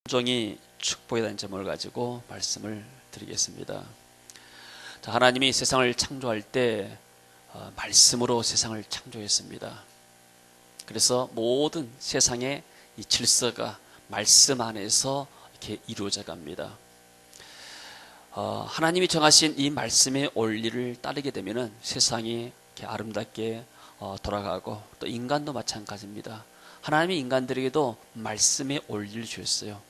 종이 축복이라는 점을 가지고 말씀을 드리겠습니다. 하나님이 세상을 창조할 때 말씀으로 세상을 창조했습니다. 그래서 모든 세상의 이 질서가 말씀 안에서 이렇게 이루어져 갑니다. 하나님이 정하신 이 말씀의 원리를 따르게 되면은 세상이 이렇게 아름답게 돌아가고, 또 인간도 마찬가지입니다. 하나님이 인간들에게도 말씀의 원리를 주셨어요.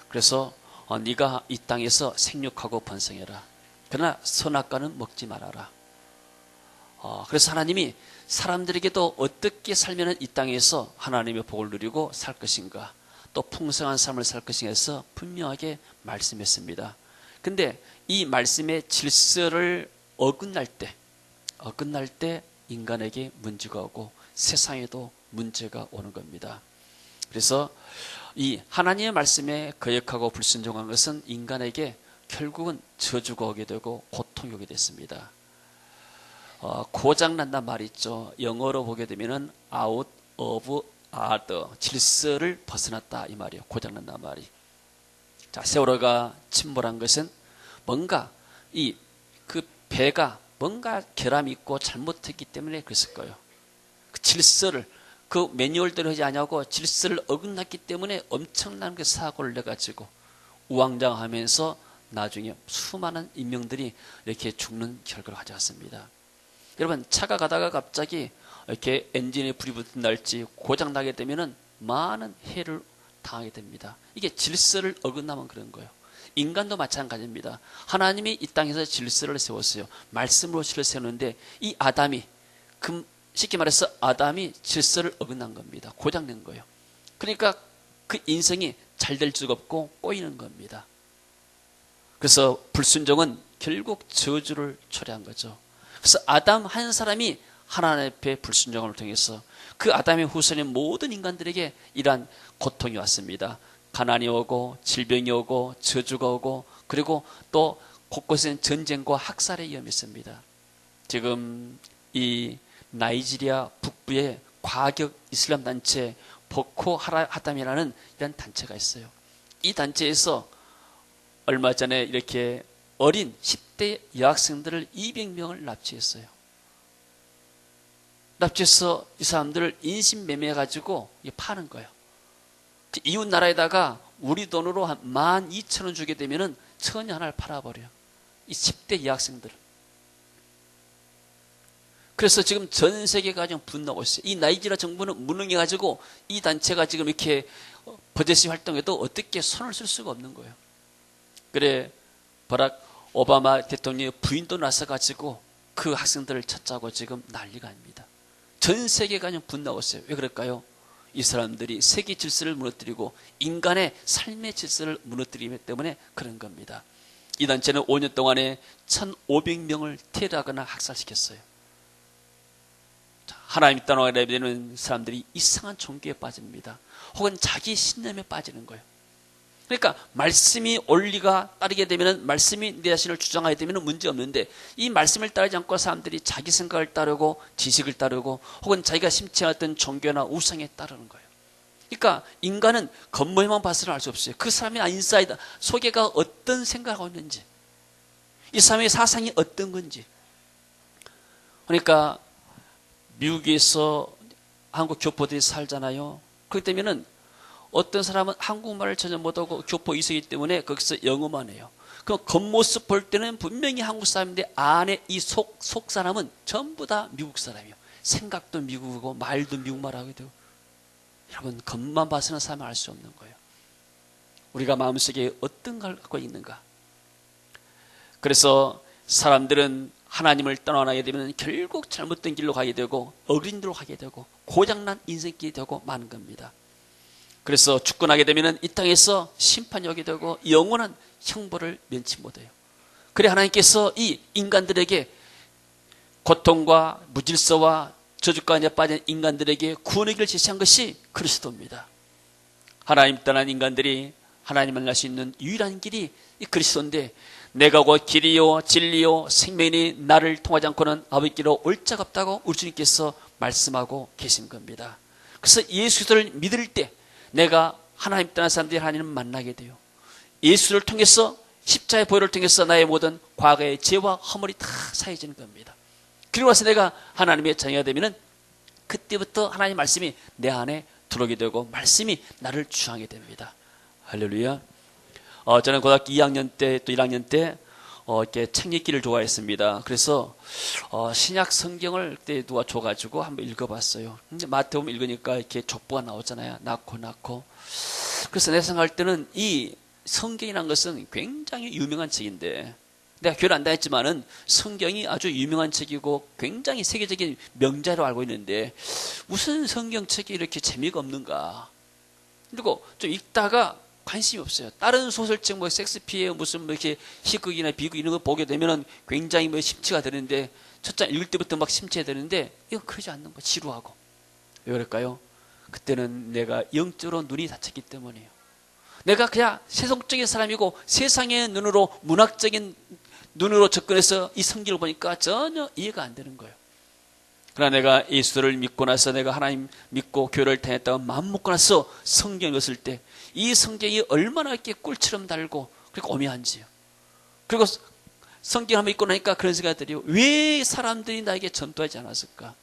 그래서 네가 이 땅에서 생육하고 번성해라. 그러나 선악과는 먹지 말아라. 그래서 하나님이 사람들에게도 어떻게 살면 이 땅에서 하나님의 복을 누리고 살 것인가, 또 풍성한 삶을 살 것인가 해서 분명하게 말씀했습니다. 근데 이 말씀의 질서를 어긋날 때 인간에게 문제가 오고 세상에도 문제가 오는 겁니다. 그래서 이 하나님의 말씀에 거역하고 불순종한 것은 인간에게 결국은 저주가 오게 되고 고통이 오게 됐습니다. 고장난단 말이 있죠. 영어로 보게 되면은 out of order, 질서를 벗어났다 이 말이에요. 고장난단 말이. 자, 세월호가 침몰한 것은 뭔가 그 배가 뭔가 결함이 있고 잘못했기 때문에 그랬을 거예요. 그 질서를, 그 매뉴얼대로 하지 않냐고 질서를 어긋났기 때문에 엄청난 그 사고를 내가지고 우왕좌왕하면서 나중에 수많은 인명들이 이렇게 죽는 결과를 가져왔습니다. 여러분, 차가 가다가 갑자기 이렇게 엔진에 불이 붙은 날지 고장나게 되면은 많은 해를 당하게 됩니다. 이게 질서를 어긋나면 그런 거예요. 인간도 마찬가지입니다. 하나님이 이 땅에서 질서를 세웠어요. 말씀으로 질서를 세우는데 이 아담이, 쉽게 말해서 아담이 질서를 어긋난 겁니다. 고장낸 거예요. 그러니까 그 인생이 잘 될 수가 없고 꼬이는 겁니다. 그래서 불순종은 결국 저주를 초래한 거죠. 그래서 아담 한 사람이 하나님 앞에 불순종을 통해서 그 아담의 후손인 모든 인간들에게 이러한 고통이 왔습니다. 가난이 오고 질병이 오고 저주가 오고, 그리고 또 곳곳에는 전쟁과 학살의 위험이 있습니다. 지금 이 나이지리아 북부에 과격 이슬람 단체 보코 하람이라는 이런 단체가 있어요. 이 단체에서 얼마 전에 이렇게 어린 10대 여학생들을 200명을 납치했어요. 납치해서 이 사람들을 인신매매해가지고 파는 거예요. 이웃 나라에다가 우리 돈으로 한 12,000원 주게 되면은 처녀 하나를 팔아버려요. 이 10대 여학생들을. 그래서 지금 전 세계가 좀 분노하고 있어요. 이 나이지리아 정부는 무능해가지고 이 단체가 지금 이렇게 버젓이 활동해도 어떻게 손을 쓸 수가 없는 거예요. 그래, 버락 오바마 대통령의 부인도 나서가지고 그 학생들을 찾자고 지금 난리가 아닙니다. 전 세계가 좀 분노하고 있어요. 왜 그럴까요? 이 사람들이 세계 질서를 무너뜨리고 인간의 삶의 질서를 무너뜨리기 때문에 그런 겁니다. 이 단체는 5년 동안에 1,500명을 테러하거나 학살시켰어요. 하나님 따라가야 되는 사람들이 이상한 종교에 빠집니다. 혹은 자기 신념에 빠지는 거예요. 그러니까 말씀이 원리가 따르게 되면, 말씀이 내 자신을 주장하게 되면 문제 없는데, 이 말씀을 따르지 않고 사람들이 자기 생각을 따르고 지식을 따르고 혹은 자기가 심취한 어떤 종교나 우상에 따르는 거예요. 그러니까 인간은 겉모양만 봐서는 알 수 없어요. 그 사람의 인사이드 속에가 어떤 생각을 하고 있는지, 이 사람의 사상이 어떤 건지. 그러니까 미국에서 한국 교포들이 살잖아요. 그렇기 때문에는 어떤 사람은 한국말을 전혀 못하고 교포 이세이기 때문에 거기서 영어만 해요. 그럼 겉모습 볼 때는 분명히 한국 사람인데 안에 이 속 사람은 전부 다 미국 사람이에요. 생각도 미국이고 말도 미국말 하게 되고. 여러분, 겉만 봐서는 사람을 알 수 없는 거예요. 우리가 마음속에 어떤 걸 갖고 있는가. 그래서 사람들은 하나님을 떠나게 되면 결국 잘못된 길로 가게 되고 어그린 길로 가게 되고 고장난 인생길이 되고 마는 겁니다. 그래서 죽고 나게 되면 이 땅에서 심판이 오게 되고 영원한 형벌을 면치 못해요. 그래 하나님께서 이 인간들에게 고통과 무질서와 저주까지 빠진 인간들에게 구원의 길을 제시한 것이 그리스도입니다. 하나님 떠난 인간들이 하나님을 만날 수 있는 유일한 길이 이 그리스도인데, 내가 곧 길이요 진리요 생명이 나를 통하지 않고는 아버지께로 올 자가 없다고 우리 주님께서 말씀하고 계신 겁니다. 그래서 예수를 믿을 때 내가 하나님 떠난 사람들이 하나님을 만나게 돼요. 예수를 통해서 십자가의 보혈을 통해서 나의 모든 과거의 죄와 허물이 다 사해지는 겁니다. 그리고 나서 내가 하나님의 자녀가 되면은 그때부터 하나님 말씀이 내 안에 들어오게 되고 말씀이 나를 주장하게 됩니다. 할렐루야. 저는 고등학교 2학년 때 또 1학년 때 이렇게 책 읽기를 좋아했습니다. 그래서 신약 성경을 그때 누가 줘가지고 한번 읽어봤어요. 근데 마태복음 읽으니까 이렇게 족보가 나오잖아요. 낳고. 그래서 내가 생각할 때는 이 성경이라는 것은 굉장히 유명한 책인데, 내가 교회를 안 다녔지만은 성경이 아주 유명한 책이고 굉장히 세계적인 명자로 알고 있는데 무슨 성경책이 이렇게 재미가 없는가. 그리고 좀 읽다가 관심이 없어요. 다른 소설책 뭐 섹스피어 무슨 뭐 이렇게 희극이나 비극 이런 거 보게 되면은 굉장히 뭐 심취가 되는데, 첫 장 읽을 때부터 막 심취가 되는데 이건 그러지 않는 거, 지루하고. 왜 그럴까요? 그때는 내가 영적으로 눈이 닫혔기 때문이에요. 내가 그냥 세속적인 사람이고 세상의 눈으로, 문학적인 눈으로 접근해서 이 성경을 보니까 전혀 이해가 안 되는 거예요. 그러나 내가 예수를 믿고 나서, 내가 하나님 믿고 교회를 다녔다고 마음 먹고 나서 성경을 읽었을 때 이 성경이 얼마나 이렇게 꿀처럼 달고 그리고 오묘한지요. 그리고 성경 한번 읽고 나니까 그런 생각이 들어요. 왜 사람들이 나에게 전도하지 않았을까?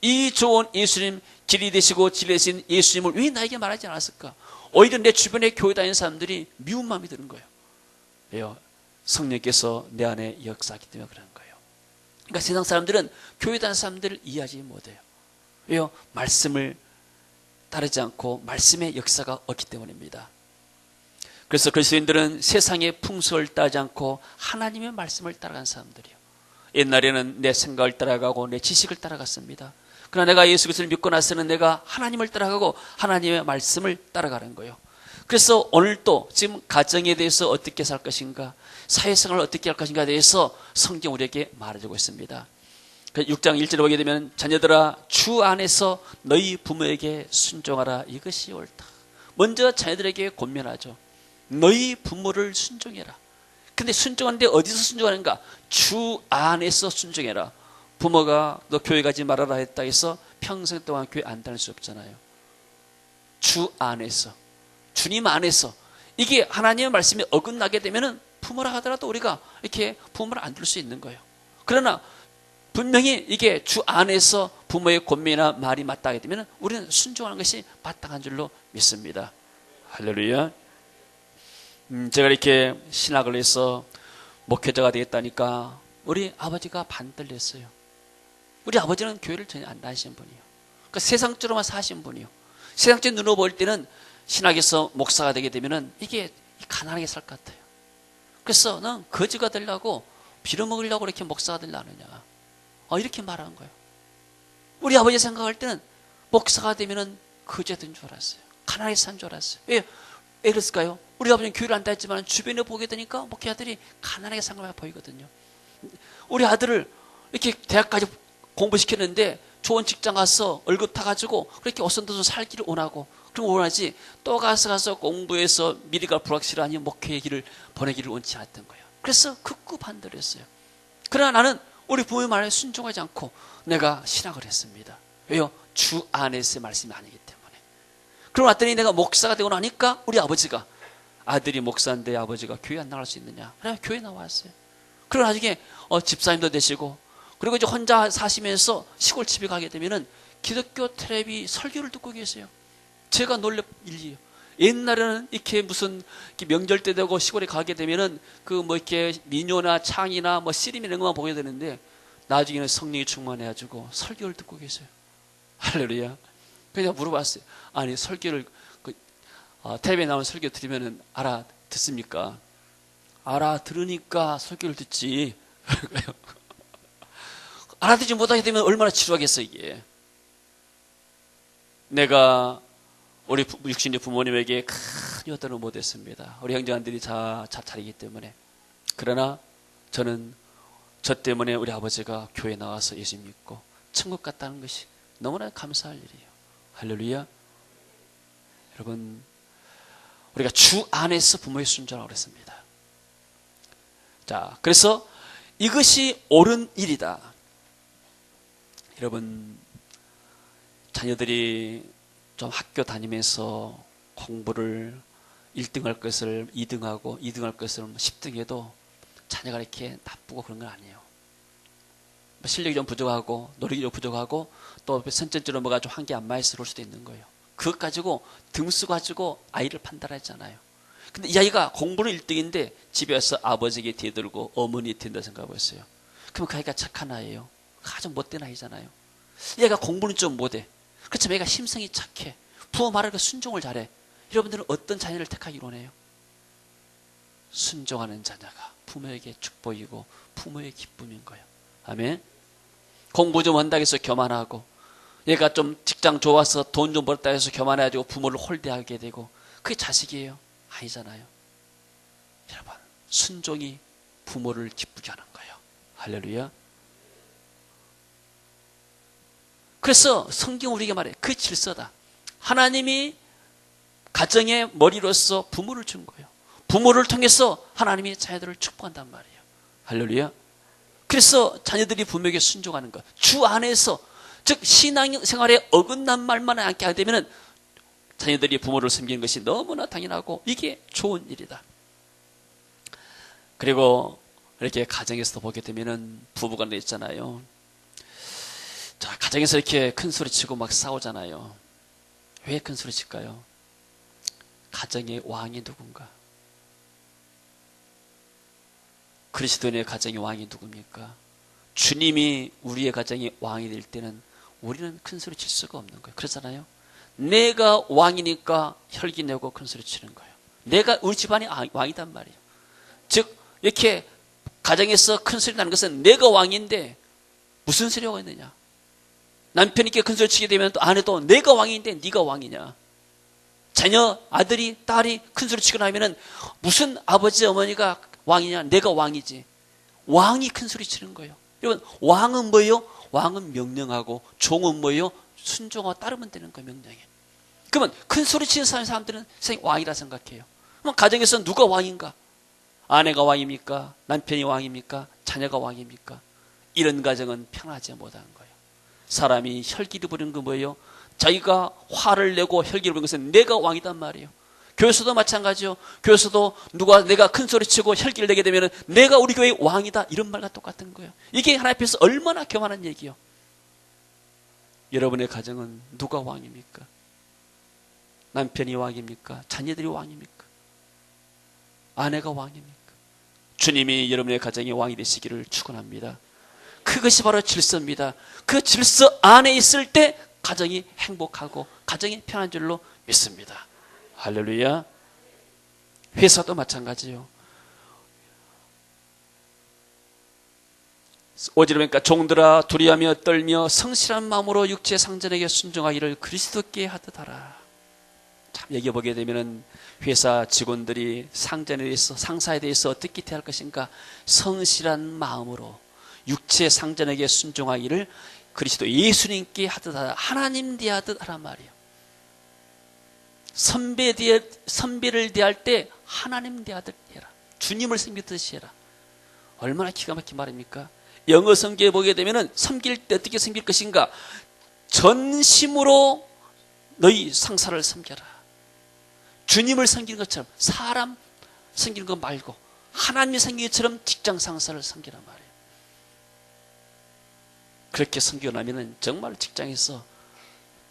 이 좋은 예수님, 길이 되시고 진리 되신 예수님을 왜 나에게 말하지 않았을까? 오히려 내 주변에 교회 다니는 사람들이 미운 마음이 드는 거예요. 왜요? 성령께서 내 안에 역사하기 때문에 그런 거예요. 그러니까 세상 사람들은 교회 다니는 사람들을 이해하지 못해요. 왜요? 말씀을 따르지 않고 말씀의 역사가 없기 때문입니다. 그래서 그리스도인들은 세상의 풍속을 따르지 않고 하나님의 말씀을 따라간 사람들이에요. 옛날에는 내 생각을 따라가고 내 지식을 따라갔습니다. 그러나 내가 예수 그리스도를 믿고 나서는 내가 하나님을 따라가고 하나님의 말씀을 따라가는 거예요. 그래서 오늘도 지금 가정에 대해서 어떻게 살 것인가, 사회생활을 어떻게 할 것인가에 대해서 성경 우리에게 말해주고 있습니다. 6장 1절에 보게 되면 자녀들아 주 안에서 너희 부모에게 순종하라, 이것이 옳다. 먼저 자녀들에게 권면하죠. 너희 부모를 순종해라. 근데 순종하는데 어디서 순종하는가? 주 안에서 순종해라. 부모가 너 교회 가지 말아라 했다 해서 평생 동안 교회 안 다닐 수 없잖아요. 주 안에서, 주님 안에서. 이게 하나님의 말씀이 어긋나게 되면은 부모라 하더라도 우리가 이렇게 부모를 안 들을 수 있는 거예요. 그러나 분명히 이게 주 안에서 부모의 권면이나 말이 마땅하게 되면 우리는 순종하는 것이 마땅한 줄로 믿습니다. 할렐루야. 제가 이렇게 신학을 해서 목회자가 되겠다니까 우리 아버지가 반대를 했어요. 우리 아버지는 교회를 전혀 안 다니시는 분이에요. 그러니까 세상적으로만 사신 분이에요. 세상적인 눈으로 볼 때는 신학에서 목사가 되게 되면은 이게 가난하게 살 것 같아요. 그래서 넌 거지가 되려고 빌어먹으려고 이렇게 목사가 되려느냐, 이렇게 말하는 거예요. 우리 아버지 생각할 때는 목사가 되면은 거지가 된 줄 알았어요. 가난하게 산 줄 알았어요. 왜 그랬을까요? 우리 아버지는 교회를 안 다녔지만 주변에 보게 되니까 목회자들이 가난하게 산 것만 보이거든요. 우리 아들을 이렇게 대학까지 공부시켰는데 좋은 직장 가서 월급 타가지고 그렇게 어선도선 살기를 원하고, 그리고 원하지 또 가서 공부해서 미래가 불확실하니 목회의 길을 보내기를 원치 않았던 거예요. 그래서 극구 반대를 했어요. 그러나 나는 우리 부모의 말에 순종하지 않고 내가 신학을 했습니다. 왜요? 주 안에서의 말씀이 아니기 때문에. 그러고 났더니 내가 목사가 되고 나니까 우리 아버지가, 아들이 목사인데 아버지가 교회 안 나갈 수 있느냐, 그래 교회 나왔어요. 그리고 나중에 집사님도 되시고, 그리고 이제 혼자 사시면서 시골 집에 가게 되면은 기독교 텔레비 설교를 듣고 계세요. 제가 놀랍 일이에요. 옛날에는 이렇게 무슨 이렇게 명절 때 되고 시골에 가게 되면은 그 뭐 이렇게 민요나 창이나 뭐 씨름이나 이런 것만 보게 되는데 나중에는 성령이 충만해가지고 설교를 듣고 계세요. 할렐루야. 그냥 물어봤어요. 아니 설교를 텔레비에 나오는 설교 들으면은 알아듣습니까? 알아들으니까 설교를 듣지. 알아듣지 못하게 되면 얼마나 지루하겠어 이게. 내가 우리 육신의 부모님에게 큰 효도를 못했습니다. 우리 형제들이 자잘이기 때문에. 그러나 저는 저 때문에 우리 아버지가 교회에 나와서 예수 믿고 천국 갔다는 것이 너무나 감사할 일이에요. 할렐루야. 여러분, 우리가 주 안에서 부모의 순종하라고 그랬습니다. 자, 그래서 이것이 옳은 일이다. 여러분, 자녀들이 좀 학교 다니면서 공부를 1등할 것을 2등하고 2등할 것을 10등해도 자녀가 이렇게 나쁘고 그런 건 아니에요. 실력이 좀 부족하고 노력이 좀 부족하고 또 선천적으로 뭐가 좀 한 게 안 맞아서 그럴 수도 있는 거예요. 그것 가지고 등수 가지고 아이를 판단하잖아요. 근데 이 아이가 공부는 1등인데 집에 와서 아버지에게 대들고 어머니에 대든다 생각해보세요. 그럼 그 아이가 착한 아이예요? 아주 못된 아이잖아요. 얘가 공부는 좀 못해. 그렇지만 얘가 심성이 착해. 부모 말을 순종을 잘해. 여러분들은 어떤 자녀를 택하기로 원해요? 순종하는 자녀가 부모에게 축복이고 부모의 기쁨인 거예요. 아멘. 공부 좀 한다고 해서 교만하고, 얘가 좀 직장 좋아서 돈 좀 벌었다 해서 교만해가지고 부모를 홀대하게 되고, 그게 자식이에요? 아니잖아요. 여러분, 순종이 부모를 기쁘게 하는 거예요. 할렐루야. 그래서 성경 우리에게 말해, 그 질서다. 하나님이 가정의 머리로서 부모를 준 거예요. 부모를 통해서 하나님이 자녀들을 축복한단 말이에요. 할렐루야. 그래서 자녀들이 부모에게 순종하는 것, 주 안에서, 즉 신앙생활에 어긋난 말만 않게 하게 되면 자녀들이 부모를 섬기는 것이 너무나 당연하고 이게 좋은 일이다. 그리고 이렇게 가정에서도 보게 되면 부부간에 있잖아요. 자, 가정에서 이렇게 큰 소리 치고 막 싸우잖아요. 왜 큰 소리 칠까요? 가정의 왕이 누군가? 그리스도인의 가정의 왕이 누굽니까? 주님이 우리의 가정의 왕이 될 때는 우리는 큰 소리 칠 수가 없는 거예요. 그렇잖아요. 내가 왕이니까 혈기 내고 큰 소리 치는 거예요. 내가 우리 집안의 왕이단 말이에요. 즉 이렇게 가정에서 큰 소리 나는 것은 내가 왕인데 무슨 소리가 있느냐? 남편에게 큰 소리 치게 되면 또 아내도 내가 왕인데 네가 왕이냐? 자녀 아들이 딸이 큰 소리 치고 나면은 무슨 아버지 어머니가 왕이냐? 내가 왕이지. 왕이 큰 소리 치는 거예요. 여러분, 왕은 뭐예요? 왕은 명령하고, 종은 뭐예요? 순종하고 따르면 되는 거예요, 명령에. 그러면 큰 소리 치는 사람들은 세상에 왕이라 생각해요. 그럼 가정에서 누가 왕인가? 아내가 왕입니까? 남편이 왕입니까? 자녀가 왕입니까? 이런 가정은 평안하지 못한 거예요. 사람이 혈기를 부리는 건 뭐예요? 자기가 화를 내고 혈기를 부리는 것은 내가 왕이단 말이에요. 교회에서도 마찬가지요. 교회에서도 누가 내가 큰 소리 치고 혈기를 내게 되면 내가 우리 교회의 왕이다, 이런 말과 똑같은 거예요. 이게 하나님 앞에서 얼마나 교만한 얘기요. 여러분의 가정은 누가 왕입니까? 남편이 왕입니까? 자녀들이 왕입니까? 아내가 왕입니까? 주님이 여러분의 가정의 왕이 되시기를 축원합니다. 그것이 바로 질서입니다. 그 질서 안에 있을 때 가정이 행복하고 가정이 편한 줄로 믿습니다. 할렐루야. 회사도 마찬가지요. 오지르니까 종들아 두려하며 떨며 성실한 마음으로 육체 상전에게 순종하기를 그리스도께 하듯 하라. 참 여기 보게 되면은 회사 직원들이 상전에 대해서, 상사에 대해서 어떻게 대할 것인가? 성실한 마음으로 육체 상전에게 순종하기를 그리스도 예수님께 하듯 하라. 하나님 대하듯 하란 말이에요. 선배를 대할 때 하나님 대하듯 해라. 주님을 섬기듯이 해라. 얼마나 기가 막힌 말입니까? 영어 성경에 보게 되면은 섬길 때 어떻게 섬길 것인가? 전심으로 너희 상사를 섬겨라. 주님을 섬기는 것처럼, 사람 섬기는 것 말고 하나님이 섬기는 것처럼 직장 상사를 섬기란 말이에요. 그렇게 섬기고 나면은 정말 직장에서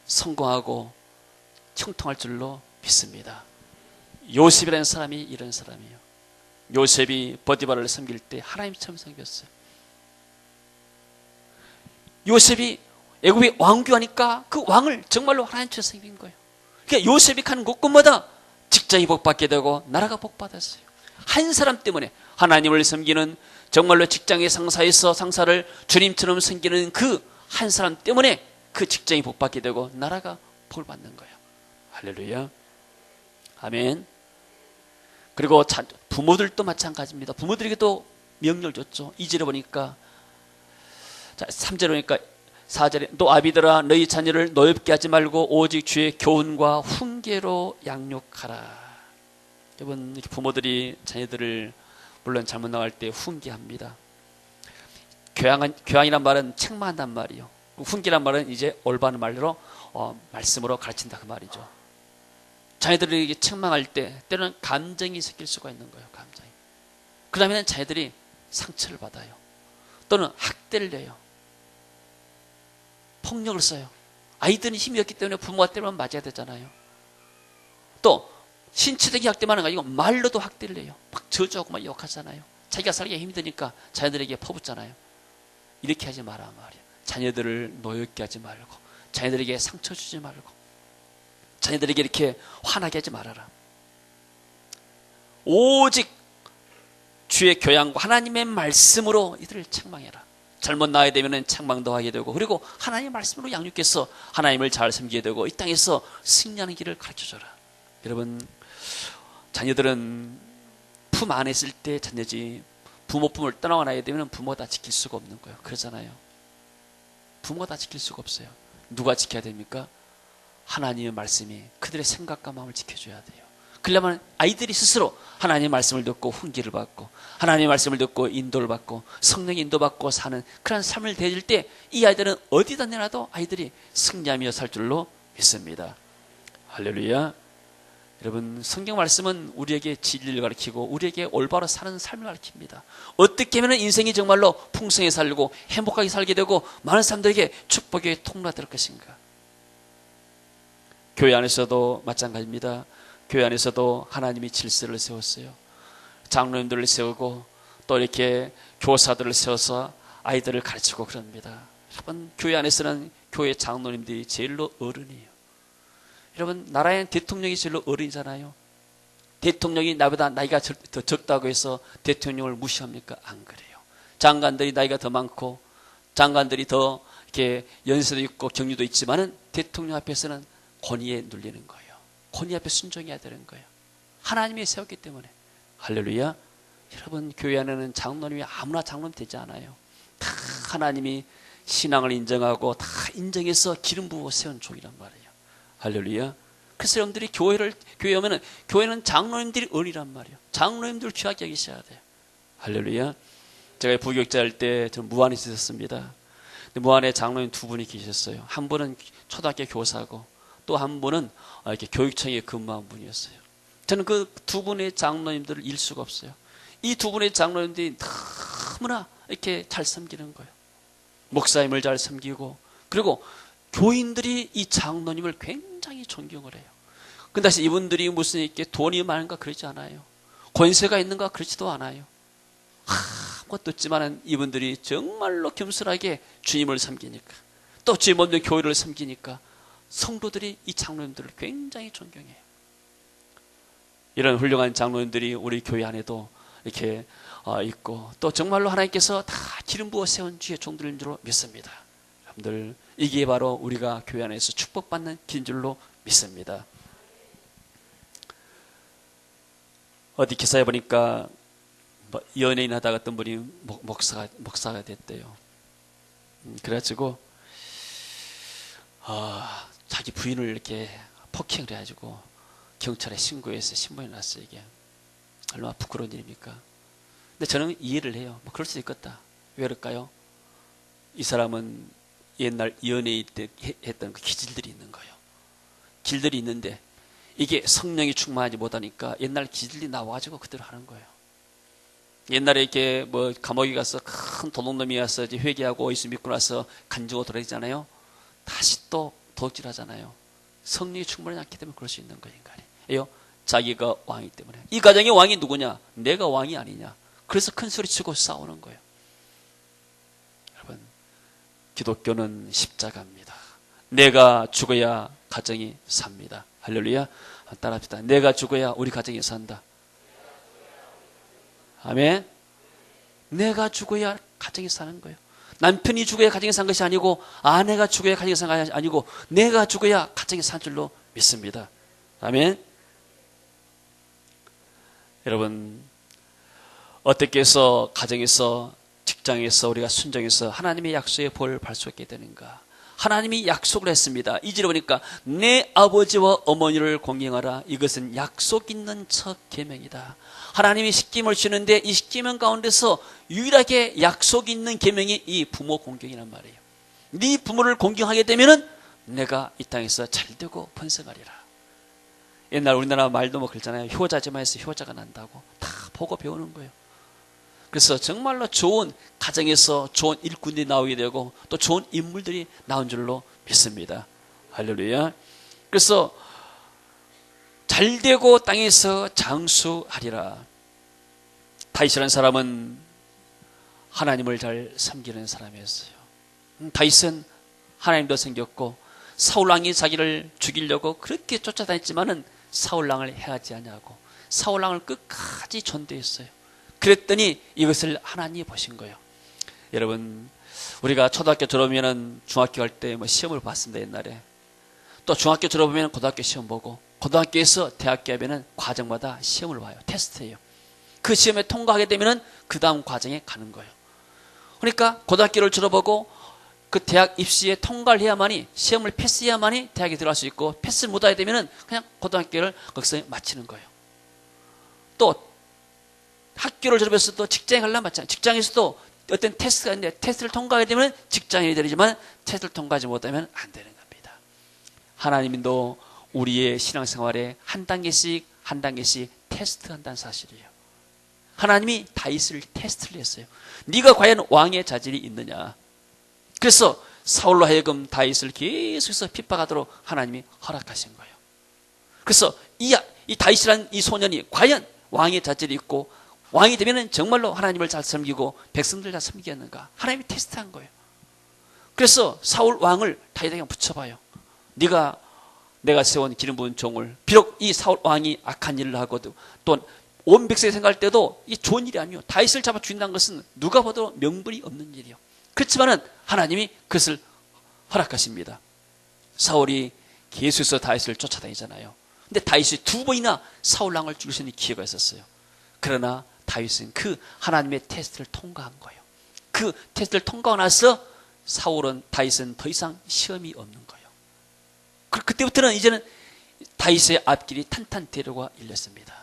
성공하고 형통할 줄로 믿습니다. 요셉이라는 사람이 이런 사람이에요. 요셉이 보디바를 섬길 때 하나님처럼 섬겼어요. 요셉이 애굽의 왕교하니까 그 왕을 정말로 하나님처럼 섬긴 거예요. 그러니까 요셉이 가는 곳곳마다 직장이 복받게 되고 나라가 복받았어요. 한 사람 때문에, 하나님을 섬기는, 정말로 직장의 상사에서 상사를 주님처럼 섬기는 그 한 사람 때문에 그 직장이 복받게 되고 나라가 복을 받는 거예요. 할렐루야. 아멘. 그리고 부모들도 마찬가지입니다. 부모들에게도 명령을 줬죠. 2절에 보니까, 자, 3절에 보니까, 4절에 또 아비들아 너희 자녀를 노엽게 하지 말고 오직 주의 교훈과 훈계로 양육하라. 여러분, 이렇게 부모들이 자녀들을 물론 잘못 나갈 때 훈계합니다. 교양이란 말은 책망한단 말이요. 훈계란 말은 이제 올바른 말로 말씀으로 가르친다 그 말이죠. 자녀들에게 책망할 때 때로는 감정이 섞일 수가 있는 거예요. 감정이. 그러면 자녀들이 상처를 받아요. 또는 학대를 해요. 폭력을 써요. 아이들은 힘이 없기 때문에 부모가 때리면 맞아야 되잖아요. 또 신체적인 학대만은 아니고 말로도 학대를 해요. 막 저주하고 막 욕하잖아요. 자기가 살기가 힘드니까 자녀들에게 퍼붓잖아요. 이렇게 하지 마라 말이야. 자녀들을 노엽게 하지 말고, 자녀들에게 상처 주지 말고, 자녀들에게 이렇게 화나게 하지 말아라. 오직 주의 교양과 하나님의 말씀으로 이들을 책망해라. 잘못 나아야 되면 책망도 하게 되고, 그리고 하나님의 말씀으로 양육해서 하나님을 잘 섬기게 되고, 이 땅에서 승리하는 길을 가르쳐줘라. 여러분, 자녀들은 품 안에 있을 때 자녀지, 부모 품을 떠나야 되면 부모가 다 지킬 수가 없는 거예요. 그러잖아요. 부모가 다 지킬 수가 없어요. 누가 지켜야 됩니까? 하나님의 말씀이 그들의 생각과 마음을 지켜줘야 돼요. 그러려면 아이들이 스스로 하나님의 말씀을 듣고 훈계를 받고, 하나님의 말씀을 듣고 인도를 받고, 성령의 인도받고 사는 그런 삶을 대할 때 이 아이들은 어디다 내놔도 아이들이 승리하며 살 줄로 믿습니다. 할렐루야. 여러분, 성경 말씀은 우리에게 진리를 가르치고 우리에게 올바로 사는 삶을 가르칩니다. 어떻게 하면 인생이 정말로 풍성하게 살고 행복하게 살게 되고 많은 사람들에게 축복의 통로가 될 것인가. 교회 안에서도 마찬가지입니다. 교회 안에서도 하나님이 질서를 세웠어요. 장로님들을 세우고 또 이렇게 교사들을 세워서 아이들을 가르치고 그럽니다. 여러분, 교회 안에서는 교회 장로님들이 제일로 어른이에요. 여러분, 나라의 대통령이 제일로 어린이잖아요. 대통령이 나보다 나이가 더 적다고 해서 대통령을 무시합니까? 안 그래요. 장관들이 나이가 더 많고 장관들이 더 이렇게 연세도 있고 경륜도 있지만은 대통령 앞에서는 권위에 눌리는 거예요. 권위 앞에 순종해야 되는 거예요. 하나님이 세웠기 때문에. 할렐루야. 여러분, 교회 안에는 장로님이 아무나 장로님 되지 않아요. 다 하나님이 신앙을 인정하고 다 인정해서 기름 부어 세운 종이란 말이에요. 할렐루야. 그래서 여러분들이 교회에 오면은 교회는 장로님들이 어리란 말이에요. 장로님들 귀하게 여기셔야 돼요. 할렐루야. 제가 부교육자 할 때 전 무안에 있었습니다. 무안에 장로님 두 분이 계셨어요. 한 분은 초등학교 교사고 또 한 분은 이렇게 교육청에 근무한 분이었어요. 저는 그 두 분의 장로님들을 잃을 수가 없어요. 이 두 분의 장로님들이 너무나 이렇게 잘 섬기는 거예요. 목사님을 잘 섬기고, 그리고 교인들이 이 장로님을 굉장히 존경을 해요. 근데 사실 이분들이 무슨 이렇게 돈이 많은가 그러지 않아요. 권세가 있는가 그렇지도 않아요. 아무것도 없지만 이분들이 정말로 겸손하게 주님을 섬기니까, 또 주님 없는 교회를 섬기니까 성도들이 이 장로님들을 굉장히 존경해요. 이런 훌륭한 장로님들이 우리 교회 안에도 이렇게 있고, 또 정말로 하나님께서 다 기름 부어 세운 주의 종들인 줄로 믿습니다. 여러분들, 이게 바로 우리가 교회 안에서 축복받는 길인 줄로 믿습니다. 어디 기사에 보니까 연예인 하다가 어떤 분이 목사가 됐대요. 그래가지고 자기 부인을 이렇게 폭행을 해가지고 경찰에 신고해서 신문이 났어요. 이게 얼마나 부끄러운 일입니까? 근데 저는 이해를 해요. 뭐 그럴 수도 있겠다. 왜 그럴까요? 이 사람은 옛날 연예인 때 했던 그 기질들이 있는 거예요. 길들이 있는데 이게 성령이 충만하지 못하니까 옛날 기질이 나와가지고 그대로 하는 거예요. 옛날에 이렇게 뭐 감옥에 가서 큰 도둑놈이 와서 이제 회개하고 예수 믿고 나서 간주고 돌아다니잖아요. 다시 또 도둑질하잖아요. 성령이 충만하지 않기 때문에 그럴 수 있는 거예요, 인간이. 자기가 왕이기 때문에. 이 가정의 왕이 누구냐? 내가 왕이 아니냐? 그래서 큰 소리 치고 싸우는 거예요. 여러분, 기독교는 십자가입니다. 내가 죽어야 가정이 삽니다. 할렐루야. 따라합시다. 내가 죽어야 우리 가정이 산다. 아멘. 내가 죽어야 가정이 사는 거예요. 남편이 죽어야 가정이 사는 것이 아니고, 아내가 죽어야 가정이 사는 것이 아니고, 내가 죽어야 가정이 사는 줄로 믿습니다. 아멘. 여러분, 어떻게 해서 가정에서, 직장에서 우리가 순종해서 하나님의 약속의 복을 받을 수 있게 되는가? 하나님이 약속을 했습니다. 이절에 보니까 내 아버지와 어머니를 공경하라. 이것은 약속 있는 첫 계명이다. 하나님이 십계명을 주시는데 이 십계명 가운데서 유일하게 약속 있는 계명이 이 부모 공경이란 말이에요. 네 부모를 공경하게 되면은 내가 이 땅에서 잘되고 번성하리라. 옛날 우리나라 말도 뭐 그랬잖아요. 효자지마에서 효자가 난다고. 다 보고 배우는 거예요. 그래서 정말로 좋은 가정에서 좋은 일꾼들이 나오게 되고 또 좋은 인물들이 나온 줄로 믿습니다. 할렐루야. 그래서 잘되고 땅에서 장수하리라. 다윗이라는 사람은 하나님을 잘 섬기는 사람이었어요. 다윗은 하나님도 섬겼고 사울왕이 자기를 죽이려고 그렇게 쫓아다녔지만은 사울왕을 해하지 않냐고 사울왕을 끝까지 전도했어요. 그랬더니 이것을 하나님이 보신 거예요. 여러분, 우리가 초등학교 졸업하면 중학교 갈 때 뭐 시험을 봤습니다. 옛날에. 또 중학교 졸업하면 고등학교 시험 보고 고등학교에서 대학교 하면은 과정마다 시험을 봐요. 테스트예요. 그 시험에 통과하게 되면은 그 다음 과정에 가는 거예요. 그러니까 고등학교를 졸업하고 그 대학 입시에 통과를 해야만이 시험을 패스해야만이 대학에 들어갈 수 있고 패스를 못하게 되면은 그냥 고등학교를 거기서 마치는 거예요. 또 학교를 졸업해서 또 직장에 가려면 마찬가지. 직장에서도 어떤 테스트가 있는데 테스트를 통과하게 되면 직장인이 되지만 테스트를 통과하지 못하면 안 되는 겁니다. 하나님도 우리의 신앙생활에 한 단계씩 한 단계씩 테스트한다는 사실이에요. 하나님이 다윗을 테스트를 했어요. 네가 과연 왕의 자질이 있느냐. 그래서 사울로 하여금 다윗을 계속해서 핍박하도록 하나님이 허락하신 거예요. 그래서 이 다윗이라는 이 소년이 과연 왕의 자질이 있고 왕이 되면 정말로 하나님을 잘 섬기고 백성들 잘 섬기겠는가. 하나님이 테스트한 거예요. 그래서 사울 왕을 다윗에게 붙여봐요. 내가 세운 기름 부은 종을 비록 이 사울 왕이 악한 일을 하고도 또 온 백성이 생각할 때도 이 좋은 일이 아니요. 다윗을 잡아 죽인다는 것은 누가 봐도 명분이 없는 일이요. 그렇지만은 하나님이 그것을 허락하십니다. 사울이 계속해서 다윗을 쫓아다니잖아요. 근데 다윗이 2번이나 사울 왕을 죽일 수 있는 기회가 있었어요. 그러나 다윗은 그 하나님의 테스트를 통과한 거예요. 그 테스트를 통과하고 나서 다윗은 더 이상 시험이 없는 거예요. 그때부터는 이제는 다윗의 앞길이 탄탄대로가 열렸습니다.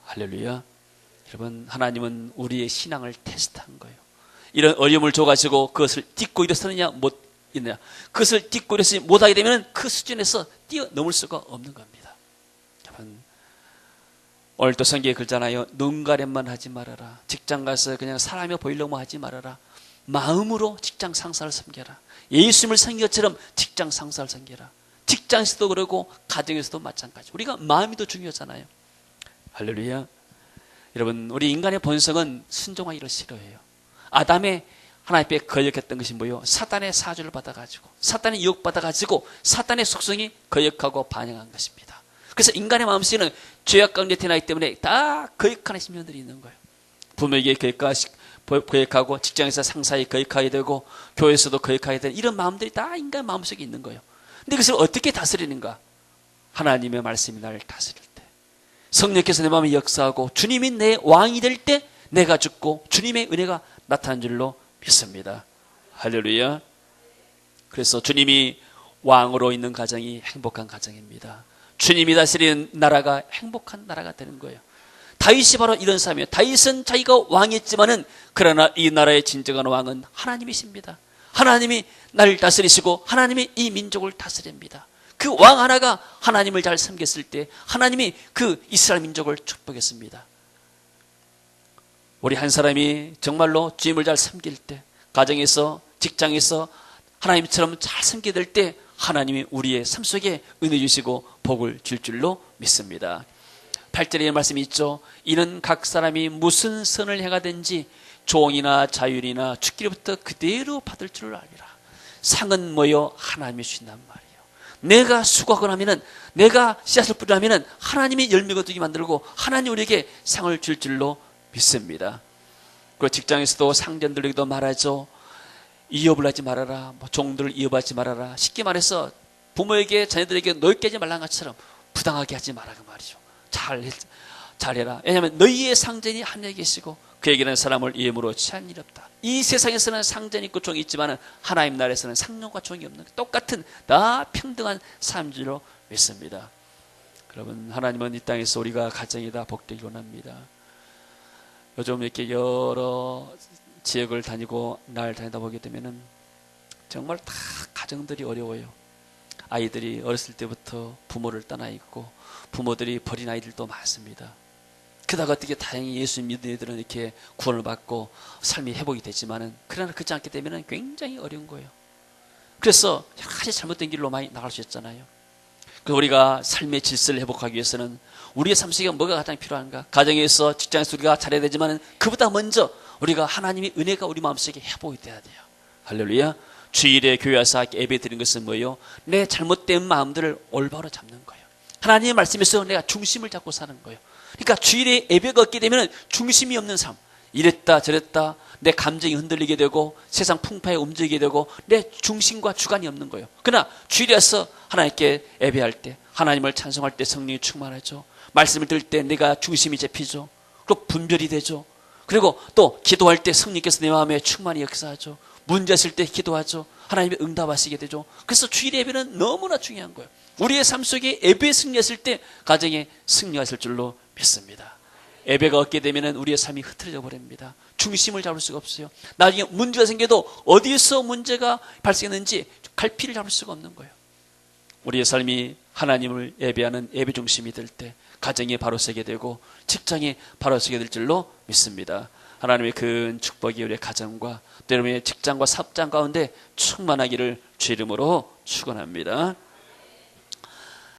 할렐루야. 여러분, 하나님은 우리의 신앙을 테스트한 거예요. 이런 어려움을 줘가지고 그것을 딛고 일어서느냐 못 있느냐, 그것을 딛고 일어서지 못하게 되면 그 수준에서 뛰어넘을 수가 없는 겁니다. 여러분, 오늘 또 성경에 글잖아요. 눈 가림만 하지 말아라. 직장 가서 그냥 사람이 보이려고 하지 말아라. 마음으로 직장 상사를 섬겨라. 예수님을 섬긴 것처럼 직장 상사를 섬겨라. 직장에서도 그러고 가정에서도 마찬가지. 우리가 마음이 더 중요하잖아요. 할렐루야. 여러분, 우리 인간의 본성은 순종하기를 싫어해요. 아담의 하나님 앞에 거역했던 것이 뭐예요? 사탄의 사주를 받아가지고 사탄의 유혹받아가지고 사탄의 속성이 거역하고 반영한 것입니다. 그래서 인간의 마음속에는 죄악 가운데 태어나기 때문에 다 거역하는 심령들이 있는 거예요. 부모에게 거역하고 직장에서 상사에 거역하게 되고 교회에서도 거역하게 되는 이런 마음들이 다 인간 마음속에 있는 거예요. 근데 그것을 어떻게 다스리는가? 하나님의 말씀이 나를 다스릴 때, 성령께서 내 마음에 역사하고 주님이 내 왕이 될 때 내가 죽고 주님의 은혜가 나타난 줄로 믿습니다. 할렐루야. 그래서 주님이 왕으로 있는 가정이 행복한 가정입니다. 주님이 다스리는 나라가 행복한 나라가 되는 거예요. 다윗이 바로 이런 사람이에요. 다윗은 자기가 왕이었지만은 그러나 이 나라의 진정한 왕은 하나님이십니다. 하나님이 나를 다스리시고 하나님이 이 민족을 다스립니다. 그 왕 하나가 하나님을 잘 섬겼을 때 하나님이 그 이스라엘 민족을 축복했습니다. 우리 한 사람이 정말로 주님을 잘 섬길 때, 가정에서 직장에서 하나님처럼 잘 섬기게 될 때 하나님이 우리의 삶 속에 은혜 주시고 복을 줄 줄로 믿습니다. 8절에 말씀이 있죠. 이는 각 사람이 무슨 선을 행하든지 종이나 자율이나 죽기로부터 그대로 받을 줄 알리라. 상은 뭐요? 하나님이 주신단 말이에요. 내가 수고하고 나면은, 내가 씨앗을 뿌리라면은 하나님이 열매 거두게 만들고 하나님 우리에게 상을 줄 줄로 믿습니다. 그리고 직장에서도 상전들에게도 말하죠. 이업을 하지 말아라. 종들을 이업하지 말아라. 쉽게 말해서 부모에게 자녀들에게 넓게 하지 말라는 것처럼 부당하게 하지 말라 그 말이죠. 잘해라. 왜냐하면 너희의 상전이 하늘에 계시고 그에게는 사람을 이름으로 취한 일이 없다. 이 세상에서는 상전이 있고 종이 있지만 하나님 나라에서는 상전과 종이 없는 똑같은 다 평등한 사람들로 믿습니다. 여러분, 하나님은 이 땅에서 우리가 가정이 다 복되기 원합니다. 요즘 이렇게 여러 지역을 다니고 날 다니다 보게 되면은 정말 다 가정들이 어려워요. 아이들이 어렸을 때부터 부모를 떠나 있고 부모들이 버린 아이들도 많습니다. 그러다가 어떻게 다행히 예수 믿는 애들은 이렇게 구원을 받고 삶이 회복이 되지만은 그러나 그렇지 않게 되면 굉장히 어려운 거예요. 그래서 여러 가지 잘못된 길로 많이 나갈 수 있잖아요. 그래서 우리가 삶의 질서를 회복하기 위해서는 우리의 삶 속에 뭐가 가장 필요한가? 가정에서, 직장에서 우리가 잘해야 되지만 그보다 먼저 우리가 하나님의 은혜가 우리 마음속에 회복이 돼야 돼요. 할렐루야. 주일에 교회 와서 예배 드리는 것은 뭐예요? 내 잘못된 마음들을 올바로 잡는 거예요. 하나님의 말씀에서 내가 중심을 잡고 사는 거예요. 그러니까 주일에 예배가 없게 되면 중심이 없는 삶, 이랬다 저랬다 내 감정이 흔들리게 되고 세상 풍파에 움직이게 되고 내 중심과 주관이 없는 거예요. 그러나 주일에 와서 하나님께 예배할 때, 하나님을 찬송할 때 성령이 충만하죠. 말씀을 들을 때 내가 중심이 잡히죠. 그리고 분별이 되죠. 그리고 또 기도할 때 성령께서 내 마음에 충만히 역사하죠. 문제 있을 때 기도하죠. 하나님의 응답하시게 되죠. 그래서 주일 예배는 너무나 중요한 거예요. 우리의 삶 속에 예배에 승리했을 때 가정에 승리하실 줄로 믿습니다. 예배가 없게 되면 우리의 삶이 흐트러져 버립니다. 중심을 잡을 수가 없어요. 나중에 문제가 생겨도 어디서 문제가 발생했는지 갈피를 잡을 수가 없는 거예요. 우리의 삶이 하나님을 예배하는 예배 중심이 될 때 가정이 바로 서게 되고 직장이 바로 서게 될 줄로 믿습니다. 하나님의 큰 축복이 우리의 가정과 또 여러분의 직장과 사업장 가운데 충만하기를 주 이름으로 축원합니다.